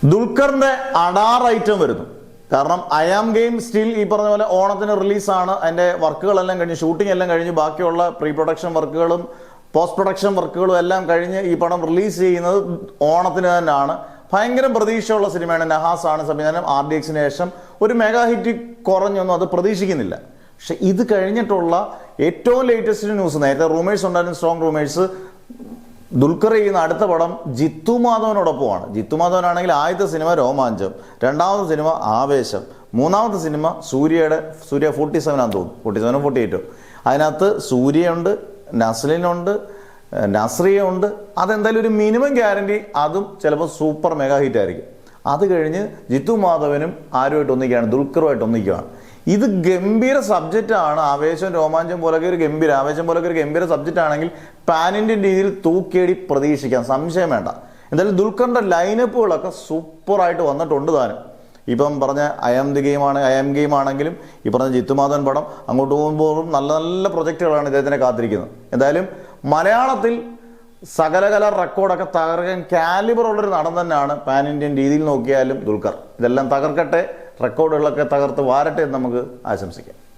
ദുൽഖറിന്റെ Adaar item വരുന്നു. കാരണം I am game still ഈ പറഞ്ഞ പോലെ ഓണത്തിന് റിലീസാണ്. അതിന്റെ വർക്കുകളെല്ലാം കഴിഞ്ഞ്, ഷൂട്ടിംഗ് എല്ലാം കഴിഞ്ഞ്, ബാക്കിയുള്ള പ്രീ പ്രൊഡക്ഷൻ വർക്കുകളും പോസ്റ്റ് പ്രൊഡക്ഷൻ വർക്കുകളും എല്ലാം കഴിഞ്ഞ് ഈ പടം റിലീസ് ചെയ്യുന്നത് ഓണത്തിന് തന്നെയാണ്. ഭയങ്കര പ്രതീക്ഷയുള്ള സിനിമയാണ്. നഹാസ് ആണ് സംവിധാനം. RDXന് ശേഷം ഒരു മെഗാ ഹിറ്റ് കുറഞ്ഞൊന്നും അത് പ്രതീക്ഷിക്കുന്നില്ല. പക്ഷെ ഇത് കഴിഞ്ഞിട്ടുള്ള ഏറ്റവും ലേറ്റസ്റ്റ് ന്യൂസ്, നേരത്തെ റൂമേഴ്സ് ഉണ്ടായിരുന്നു, സ്ട്രോങ് റൂമേഴ്സ്, ദുൽഖർ ചെയ്യുന്ന അടുത്ത പടം ജിത്തു മാധവനോടൊപ്പമാണ്. ജിത്തു മാധവനാണെങ്കിൽ ആദ്യത്തെ സിനിമ രോമാഞ്ചം, രണ്ടാമത്തെ സിനിമ ആവേശം, മൂന്നാമത്തെ സിനിമ സൂര്യ 47 ആണെന്ന് തോന്നുന്നു, 47 48. അതിനകത്ത് സൂര്യയുണ്ട്, നസ്ലിനുണ്ട്, നസ്രിയ ഉണ്ട്. അതെന്തായാലും ഒരു മിനിമം ഗ്യാരണ്ടി അതും ചിലപ്പോൾ സൂപ്പർ മെഗാ ഹിറ്റ് ആയിരിക്കും. അത് കഴിഞ്ഞ് ജിത്തു മാധവനും ആരുമായിട്ട് ഒന്നിക്കുകയാണ്, ദുൽഖറുമായിട്ട് ഒന്നിക്കുകയാണ്. ഇത് ഗംഭീര സബ്ജക്റ്റാണ്. ആവേശം രോമാഞ്ചം പോലൊക്കെ ഒരു ഗംഭീര, ആവേശം പോലൊക്കെ ഒരു ഗംഭീര സബ്ജക്റ്റ് ആണെങ്കിൽ പാൻ ഇന്ത്യൻ രീതിയിൽ തൂക്കേടി പ്രതീക്ഷിക്കാം, സംശയം വേണ്ട. എന്തായാലും ദുൽഖറിന്റെ ലൈനപ്പുകളൊക്കെ സൂപ്പറായിട്ട് വന്നിട്ടുണ്ട് താനും. ഇപ്പം പറഞ്ഞ ഐ ആം ഗെയിം ആണെങ്കിലും ഈ പറഞ്ഞ ജിത്തുമാധവൻ പടം, അങ്ങോട്ട് പോകുമ്പോഴും നല്ല നല്ല പ്രൊജക്റ്റുകളാണ് ഇദ്ദേഹത്തിനെ കാത്തിരിക്കുന്നത്. എന്തായാലും മലയാളത്തിൽ സകലകല റെക്കോർഡൊക്കെ തകർക്കാൻ കാലിബർ ഉള്ളൊരു നടൻ തന്നെയാണ് പാൻ ഇന്ത്യൻ രീതിയിൽ നോക്കിയാലും ദുൽഖർ. ഇതെല്ലാം തകർക്കട്ടെ, റെക്കോർഡുകളൊക്കെ തകർത്ത് വാരട്ടെ എന്ന് നമുക്ക് ആശംസിക്കാം.